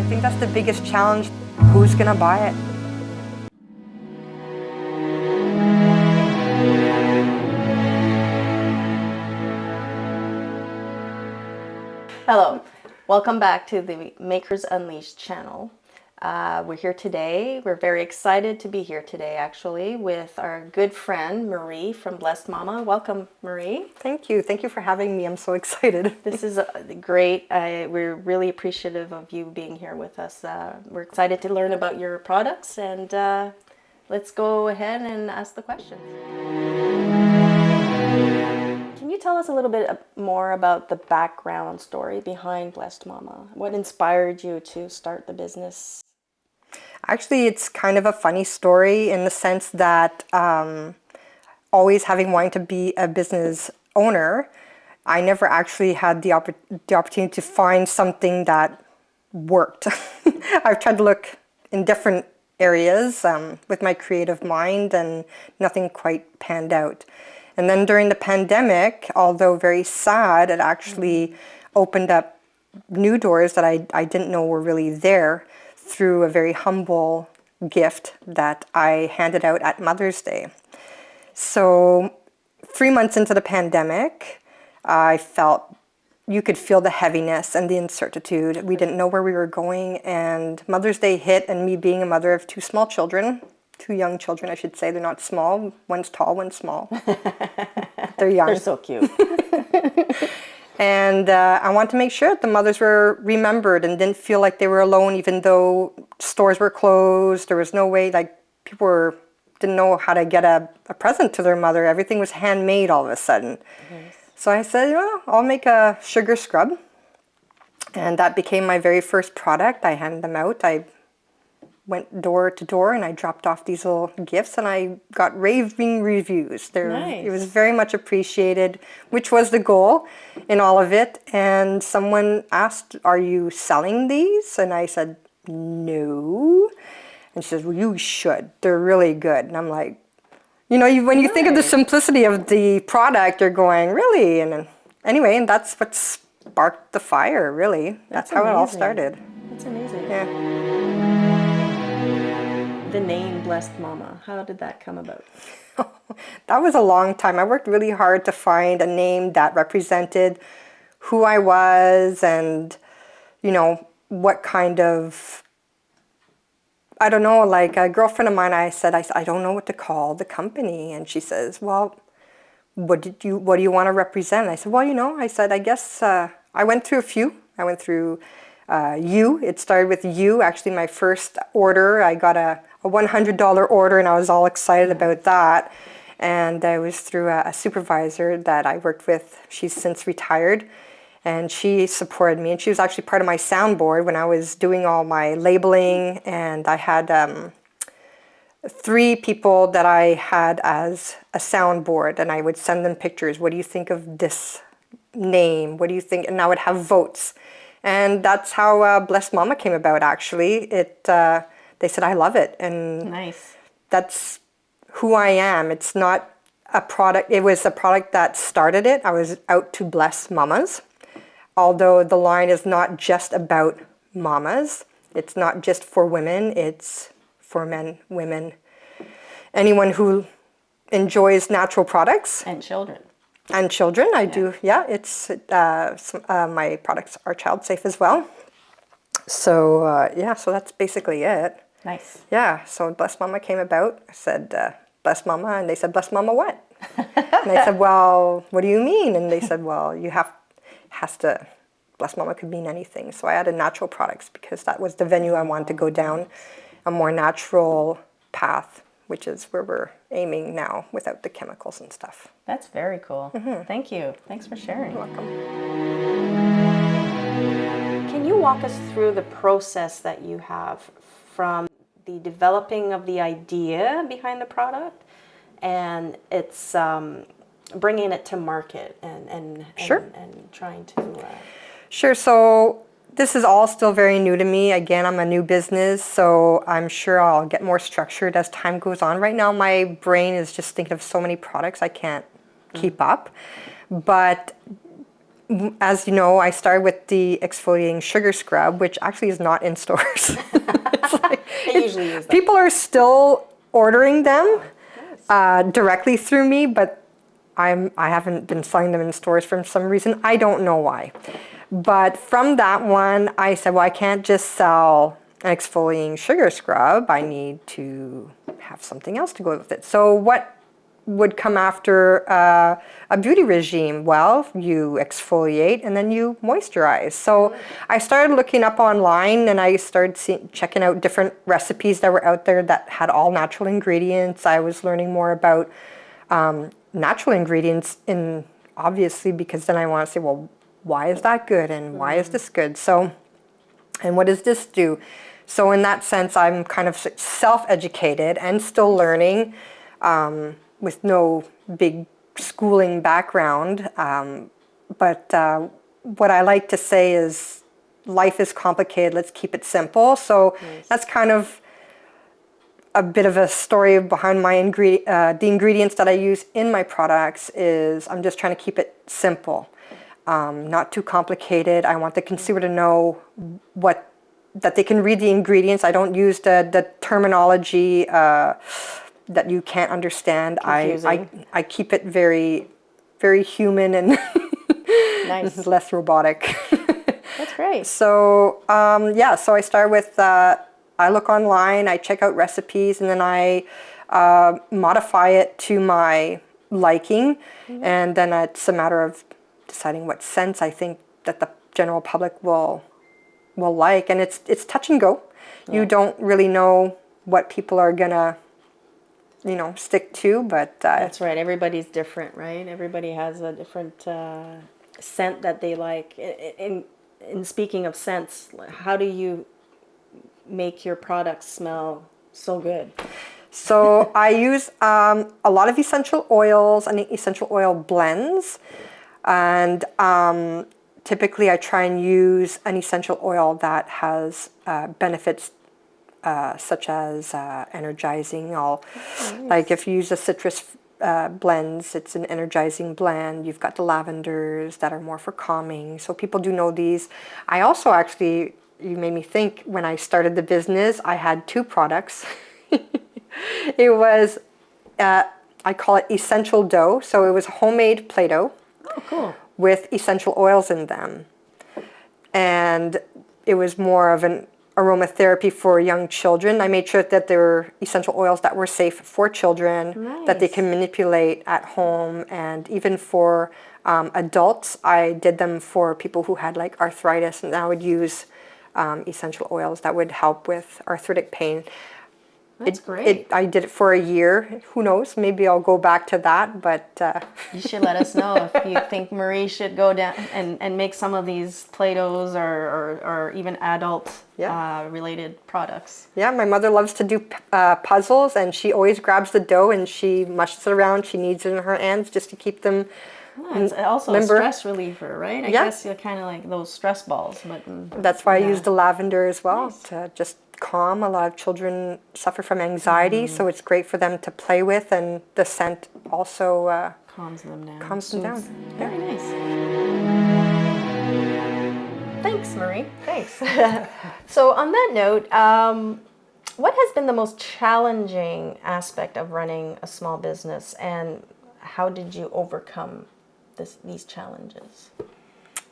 think that's the biggest challenge. Who's gonna buy it? Hello, welcome back to the Makers Unleashed channel. We're here today. We're very excited to be here today, actually, with our good friend Marie from Blessed Mama. Welcome, Marie. Thank you. Thank you for having me. I'm so excited. This is great. We're really appreciative of you being here with us. We're excited to learn about your products, and let's go ahead and ask the questions. Can you tell us a little bit more about the background story behind Blessed Mama? What inspired you to start the business? Actually, it's kind of a funny story in the sense that always having wanted to be a business owner, I never actually had the opportunity to find something that worked. I've tried to look in different areas with my creative mind, and nothing quite panned out. And then during the pandemic, although very sad, it actually opened up new doors that I didn't know were really there through a very humble gift that I handed out at Mother's Day. So 3 months into the pandemic, I felt you could feel the heaviness and the uncertainty. We didn't know where we were going, and Mother's Day hit, and me being a mother of two small children, two young children, I should say. They're not small. One's tall, one's small. They're young. They're so cute. And I wanted to make sure that the mothers were remembered and didn't feel like they were alone, even though stores were closed. There was no way, like, didn't know how to get a present to their mother. Everything was handmade all of a sudden. Nice. So I said, I'll make a sugar scrub. And that became my very first product. I handed them out. I went door to door and I dropped off these little gifts, and I got raving reviews. Nice. It was very much appreciated, which was the goal in all of it. And someone asked, "Are you selling these?" And I said, "No." And she says, "Well, you should. They're really good." And I'm like, when you think of the simplicity of the product, you're going, really? And anyway, and that's what sparked the fire, really. That's how it all started. That's amazing. Yeah. The name Blessed Mama, how did that come about? That was a long time. I worked really hard to find a name that represented who I was and, what kind of, I don't know, like a girlfriend of mine, I said, I don't know what to call the company. And she says, "Well, what do you want to represent?" And I said, "Well, I said, I guess I went through a few. I went through you. It started with you. Actually, my first order, I got a $100 order, and I was all excited about that. And I was through a supervisor that I worked with. She's since retired, and she supported me. And she was actually part of my soundboard when I was doing all my labeling. And I had 3 people that I had as a soundboard, and I would send them pictures. What do you think of this name? What do you think? And I would have votes. And that's how Blessed Mama came about, actually. They said, "I love it." And nice. That's who I am. It's not a product. It was a product that started it. I was out to bless mamas. Although the line is not just about mamas. It's not just for women. It's for men, women, anyone who enjoys natural products. And children. And children, I do. Yeah, it's my products are child safe as well. So so that's basically it. Nice. Yeah, so Blessed Mama came about. I said, "Blessed Mama," and they said, "Blessed Mama what?" And I said, "Well, what do you mean?" And they said, "Well, Blessed Mama could mean anything." So I added natural products because that was the venue I wanted to go down, a more natural path, which is where we're aiming now without the chemicals and stuff. That's very cool. Thank you. Thanks for sharing. You're welcome. Can you walk us through the process that you have from the developing of the idea behind the product and it's bringing it to market and Sure. and trying to... Sure. So this is all still very new to me. Again, I'm a new business, so I'm sure I'll get more structured as time goes on. Right now, my brain is just thinking of so many products I can't keep up. But as you know, I started with the exfoliating sugar scrub, which actually is not in stores. They usually use that. People are still ordering them Nice. directly through me, but I haven't been selling them in stores for some reason. I don't know why. But from that one, I said, well, I can't just sell an exfoliating sugar scrub. I need to have something else to go with it. So what would come after a beauty regime? Well, you exfoliate and then you moisturize. So I started looking up online, and I started checking out different recipes that were out there that had all natural ingredients. I was learning more about natural ingredients in, obviously, because then I want to say, well, why is that good and why is this good? So, and what does this do? So in that sense, I'm kind of self-educated and still learning with no big schooling background. But what I like to say is life is complicated, let's keep it simple. So that's kind of a bit of a story behind my the ingredients that I use in my products. Is I'm just trying to keep it simple, not too complicated. I want the consumer to know that they can read the ingredients. I don't use the terminology that you can't understand. I keep it very, very human and Nice. less robotic. That's great. So yeah, so I start with I look online, I check out recipes, and then I modify it to my liking, and then it's a matter of deciding what scents I think that the general public will like, and it's touch and go. You don't really know what people are gonna stick to, but That's right. Everybody's different, right? Everybody has a different scent that they like. In speaking of scents, how do you make your products smell so good? so I use a lot of essential oils and essential oil blends, and typically I try and use an essential oil that has benefits such as energizing. Like if you use a citrus blends, it's an energizing blend. You've got the lavenders that are more for calming. So people do know these. I also actually, you made me think, when I started the business, I had two products. It was, I call it essential dough. So it was homemade Play-Doh. Oh, cool. With essential oils in them. And it was more of an aromatherapy for young children. I made sure that there were essential oils that were safe for children, that they can manipulate at home, and even for adults. I did them for people who had like arthritis, and I would use essential oils that would help with arthritic pain. That's great. I did it for a year. Who knows? Maybe I'll go back to that, but... You should let us know if you think Marie should go down and make some of these Play-Dohs or even adult related products. Yeah, my mother loves to do puzzles, and she always grabs the dough and she mushes it around. She kneads it in her hands just to keep them... It's also a stress reliever, right? I guess you're kind of like those stress balls. But that's why I use the lavender as well, to just calm. A lot of children suffer from anxiety, so it's great for them to play with, and the scent also calms them down. Calms them down. Very nice. Thanks, Marie. Thanks. So on that note, what has been the most challenging aspect of running a small business, and how did you overcome these challenges?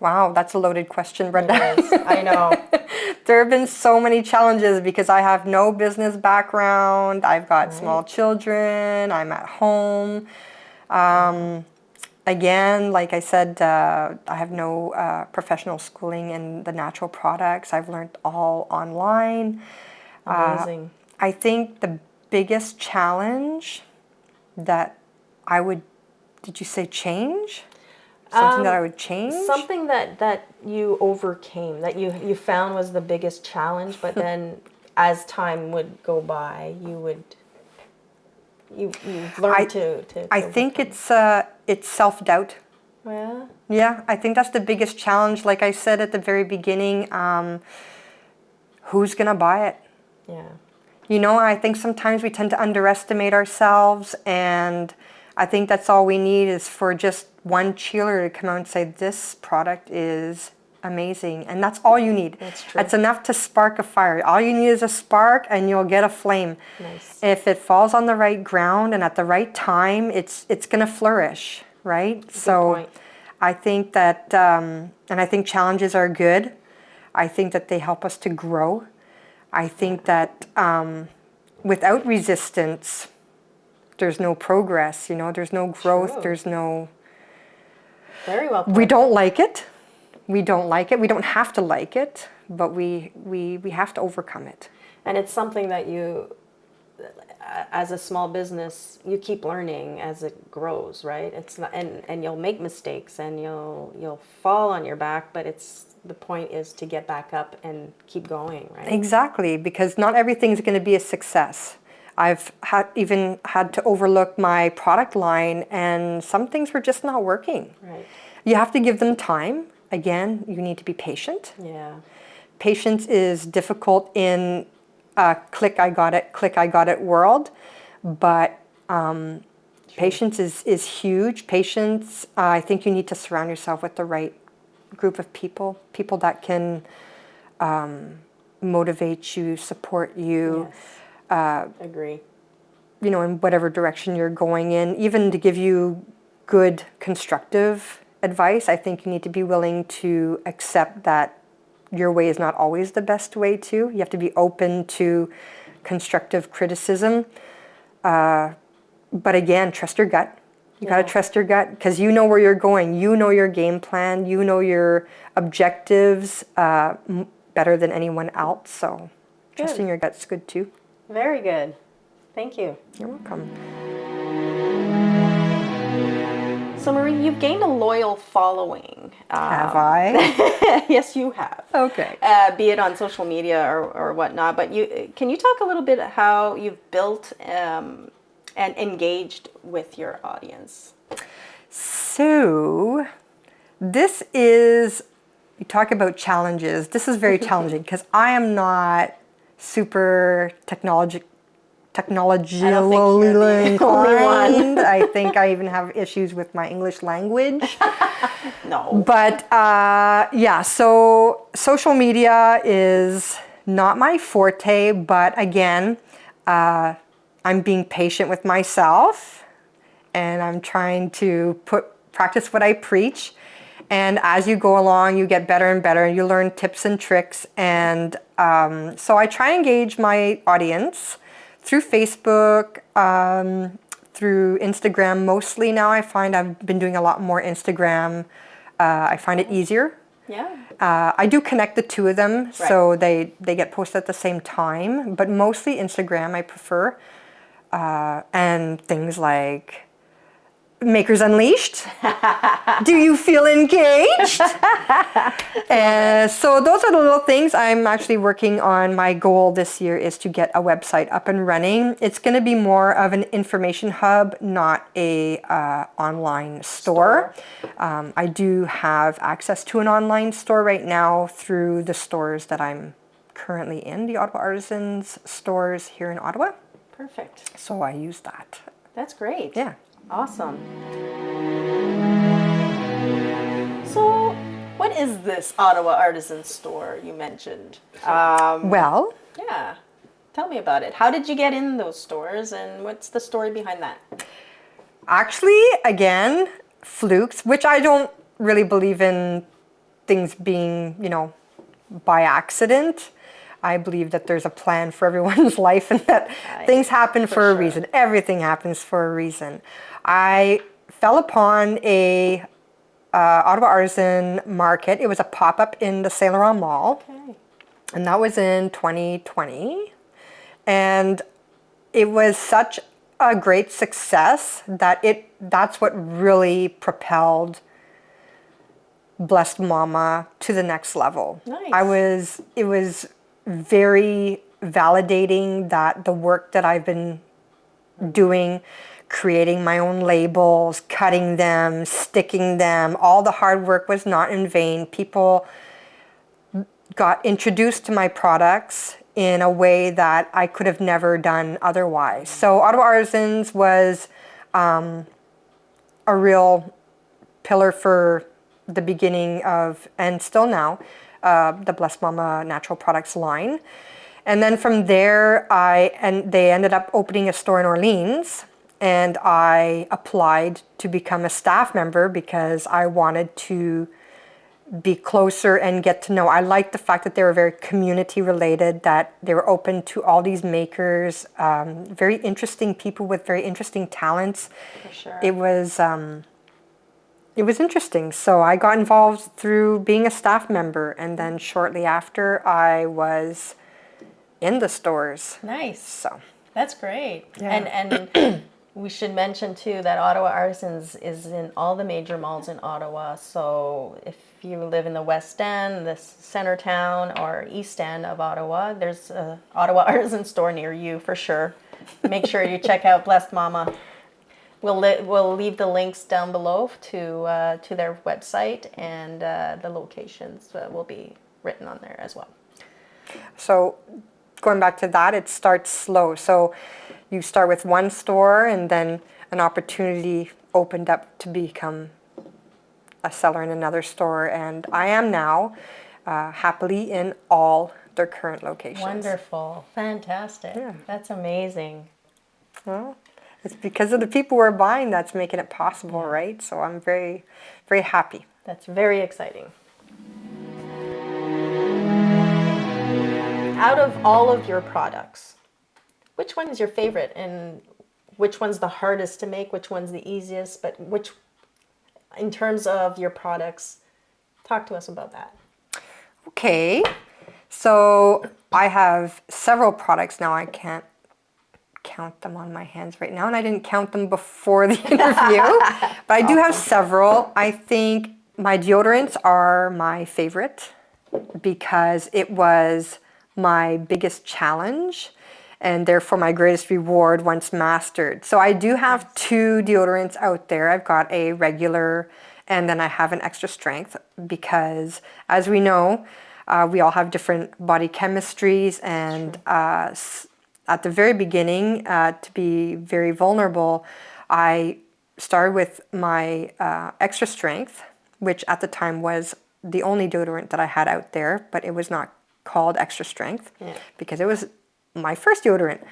Wow, that's a loaded question, Brenda. It is. I know. There have been so many challenges because I have no business background. I've got small children. I'm at home. Again, like I said, I have no professional schooling in the natural products. I've learned all online. Amazing. I think the biggest challenge that I would, did you say change? Something that I would change? Something that you overcame, that you found was the biggest challenge, but then as time would go by, you've learned to I think it's self-doubt. Yeah? Yeah, I think that's the biggest challenge. Like I said at the very beginning, who's going to buy it? Yeah. You know, I think sometimes we tend to underestimate ourselves, and I think that's all we need is for just one chiller to come out and say, this product is amazing. And that's all you need. That's true. That's enough to spark a fire. All you need is a spark and you'll get a flame. Nice. If it falls on the right ground and at the right time, it's going to flourish, right? Good point. I think that, and I think challenges are good. I think that they help us to grow. I think that without resistance, there's no progress, you know, there's no growth, True. there's no... Very well put. We don't like it. We don't like it. We don't have to like it, but we have to overcome it. And it's something that you, as a small business, you keep learning as it grows, right? It's not, and you'll make mistakes and you'll fall on your back, but the point is to get back up and keep going, right? Exactly, because not everything's going to be a success. I've even had to overlook my product line and some things were just not working. Right. You have to give them time. Again, you need to be patient. Yeah. Patience is difficult in a click I got it world, but patience is huge. Patience, I think you need to surround yourself with the right group of people that can motivate you, support you. Yes. Agree. You know, in whatever direction you're going in, even to give you good, constructive advice. I think you need to be willing to accept that your way is not always the best way too. You have to be open to constructive criticism. But again, trust your gut. You got to trust your gut because you know where you're going. You know your game plan. You know your objectives better than anyone else. So trusting your gut's good too. Very good. Thank you. You're welcome. So Marie, you've gained a loyal following. Have I? Yes, you have. Okay. Be it on social media or whatnot. But can you talk a little bit how you've built and engaged with your audience? So this is, you talk about challenges. This is very challenging because I am not super technologically inclined. I think I even have issues with my English language. No. But yeah, so social media is not my forte, but again, I'm being patient with myself and I'm trying to practice what I preach. And as you go along, you get better and better and you learn tips and tricks. And so I try and engage my audience through Facebook, through Instagram mostly now. I find I've been doing a lot more Instagram. I find it easier. Yeah. I do connect the two of them, Right. so they get posted at the same time. But mostly Instagram I prefer. And things like Makers Unleashed. Do you feel engaged? And so those are the little things I'm actually working on. My goal this year is to get a website up and running. It's going to be more of an information hub, not a online store. I do have access to an online store right now through the stores that I'm currently in, the Ottawa Artisans stores here in Ottawa. Perfect. So I use that. That's great. Yeah. Awesome. So, what is this Ottawa Artisans store you mentioned? Well, Yeah. Tell me about it. How did you get in those stores and what's the story behind that? actually, again, flukes, which I don't really believe in things being, you know, by accident. I believe that there's a plan for everyone's life and that things happen for a reason. Everything happens for a reason. I fell upon a Ottawa Artisan market. It was a pop-up in the Saint Laurent Mall. Okay. And that was in 2020. And it was such a great success that that's what really propelled Blessed Mama to the next level. Nice. It was very validating that the work that I've been doing, creating my own labels, cutting them, sticking them, all the hard work was not in vain. People got introduced to my products in a way that I could have never done otherwise. So Ottawa Artisans was a real pillar for the beginning of, and still now, the Blessed Mama Natural Products line. And then from there, they ended up opening a store in Orleans, and I applied to become a staff member because I wanted to be closer and get to know. I liked the fact that they were very community related, that they were open to all these makers, very interesting people with very interesting talents. For sure. It was interesting. So I got involved through being a staff member, and then shortly after I was in the stores. Nice. So that's great. Yeah. And we should mention too that Ottawa Artisans is in all the major malls in Ottawa. So if you live in the West End, the center town, or East End of Ottawa, there's a Ottawa Artisan store near you for sure. Make sure you check out Blessed Mama. We'll leave the links down below to their website, and the locations will be written on there as well. So going back to that, it starts slow. So you start with one store, and then an opportunity opened up to become a seller in another store, and I am now happily in all their current locations. Wonderful. Fantastic. Yeah. That's amazing. Well, it's because of the people we're buying that's making it possible, right? So I'm very, very happy. That's very exciting. Out of all of your products, which one is your favorite, and which one's the hardest to make, which one's the easiest, but which, in terms of your products, talk to us about that. Okay, so I have several products now. I can't count them on my hands right now, and I didn't count them before the interview, but I do have several. I think my deodorants are my favorite because it was my biggest challenge and therefore my greatest reward once mastered. So I do have two deodorants out there. I've got a regular, and then I have an extra strength because, as we know, we all have different body chemistries, and at the very beginning, to be very vulnerable, I started with my extra strength, which at the time was the only deodorant that I had out there, but it was not called extra strength because it was my first deodorant.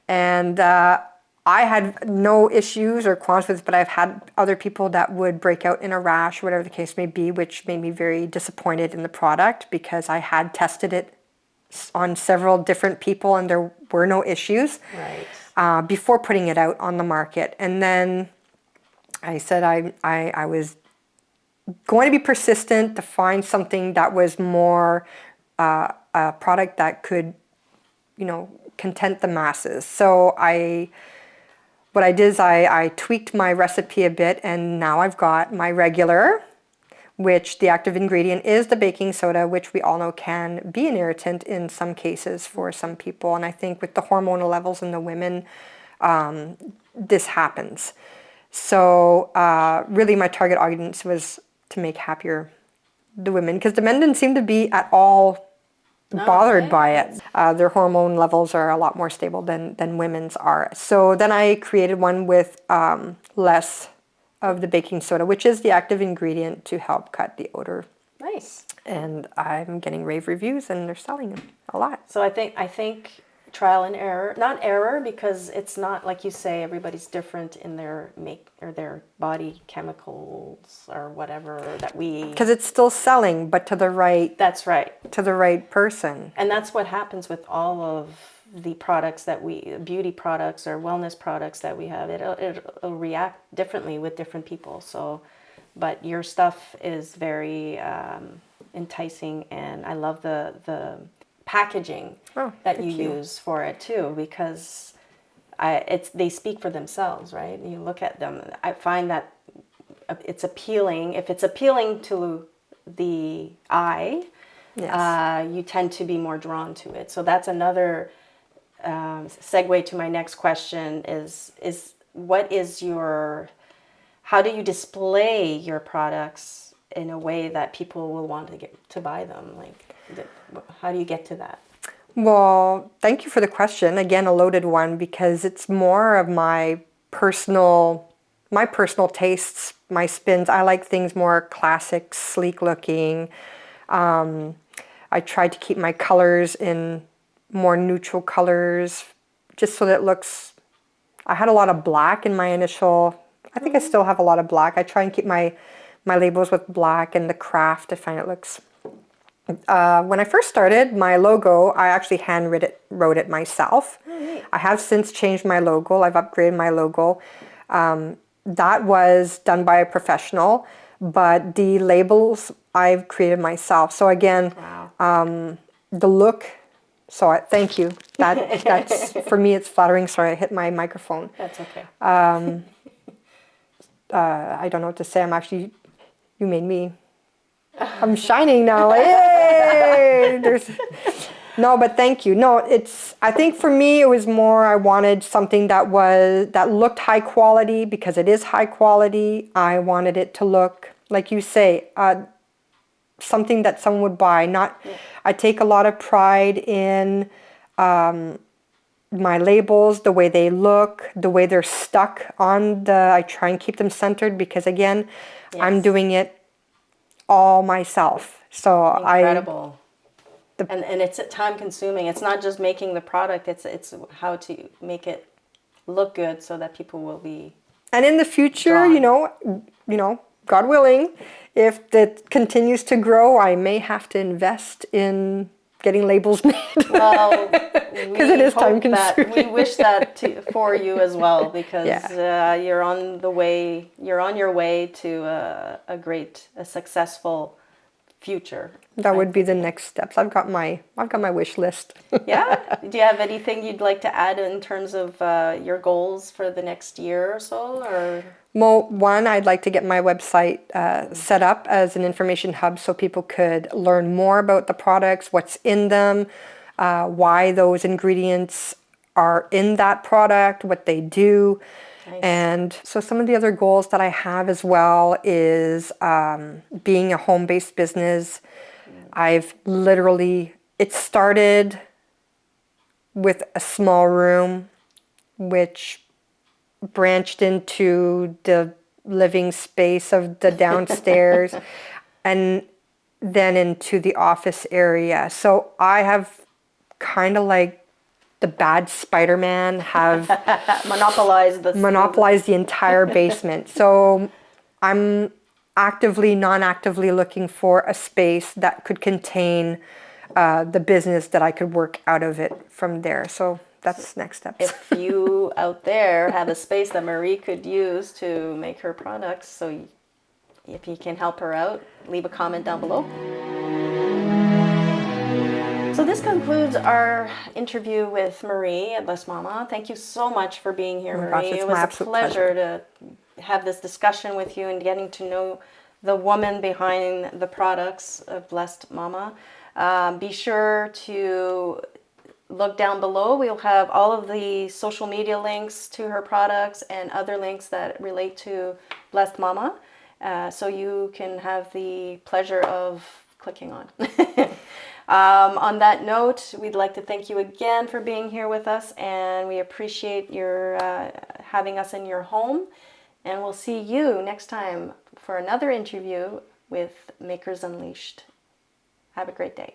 And I had no issues or qualms with it, but I've had other people that would break out in a rash, whatever the case may be, which made me very disappointed in the product because I had tested it on several different people and there were no issues before putting it out on the market. And then I said I was going to be persistent to find something that was more a product that could, content the masses. So what I did is I tweaked my recipe a bit, and now I've got my regular, which the active ingredient is the baking soda, which we all know can be an irritant in some cases for some people. And I think with the hormonal levels in the women, this happens. So really my target audience was to make happier the women, because the men didn't seem to be at all bothered by it. Their hormone levels are a lot more stable than women's are. So then I created one with less of the baking soda, which is the active ingredient to help cut the odor. Nice. And I'm getting rave reviews, and they're selling them a lot. So I think trial and error, not error, because it's not like you say everybody's different in their their body chemicals or whatever that we. Because it's still selling, but to the right. That's right. To the right person. And that's what happens with all of the products that beauty products or wellness products that we have. It'll react differently with different people. So, but your stuff is very enticing, and I love the packaging that you use for it too, because they speak for themselves, right? You look at them. I find that it's appealing. If it's appealing to the eye, you tend to be more drawn to it. So that's another segue to my next question is how do you display your products in a way that people will want to get to buy them? How do you get to that? Well, thank you for the question. Again, a loaded one, because it's more of my personal my personal tastes, my spins. I like things more classic, sleek looking. I tried to keep my colors in more neutral colors, just so that it looks, I had a lot of black in my initial, I think I still have a lot of black. I try and keep my labels with black and the craft. I find it looks, when I first started, my logo, I actually wrote it myself. I have since changed my logo. I've upgraded my logo. That was done by a professional, but the labels I've created myself. So again, Wow. the look, so thank you. That's, for me, it's flattering. Sorry, I hit my microphone. That's okay. I don't know what to say. You made me, I'm shining now. Yay! No, but thank you. No, I think for me, it was more, I wanted something that looked high quality, because it is high quality. I wanted it to look, like you say, something that someone would buy. I take a lot of pride in my labels, the way they look, the way they're stuck on I try and keep them centered, because again, I'm doing it all myself. So Incredible. And it's time consuming. It's not just making the product, it's how to make it look good so that people will be and in the future, drawn. God willing, if that continues to grow, I may have to invest in getting labels made. Well, because it is time consuming. we wish that for you as well, because you're on your way to a successful future. That would be the next steps. I've got my wish list. Yeah. Do you have anything you'd like to add in terms of your goals for the next year or so? Or One, I'd like to get my website set up as an information hub, so people could learn more about the products, what's in them, why those ingredients are in that product, what they do. Nice. And so some of the other goals that I have as well is being a home-based business. It started with a small room, which branched into the living space of the downstairs and then into the office area. So I have kind of like the bad Spider-Man have monopolized the entire basement. So I'm non-actively looking for a space that could contain the business, that I could work out of it from there. So that's next steps. If you out there have a space that Marie could use to make her products, so if you can help her out, leave a comment down below. So this concludes our interview with Marie at Blessed Mama. Thank you so much for being here, Marie. It was a pleasure to have this discussion with you and getting to know the woman behind the products of Blessed Mama. Be sure to look down below. We'll have all of the social media links to her products and other links that relate to Blessed Mama, so you can have the pleasure of clicking on. On that note, we'd like to thank you again for being here with us, and we appreciate your having us in your home. And we'll see you next time for another interview with Makers Unleashed. Have a great day.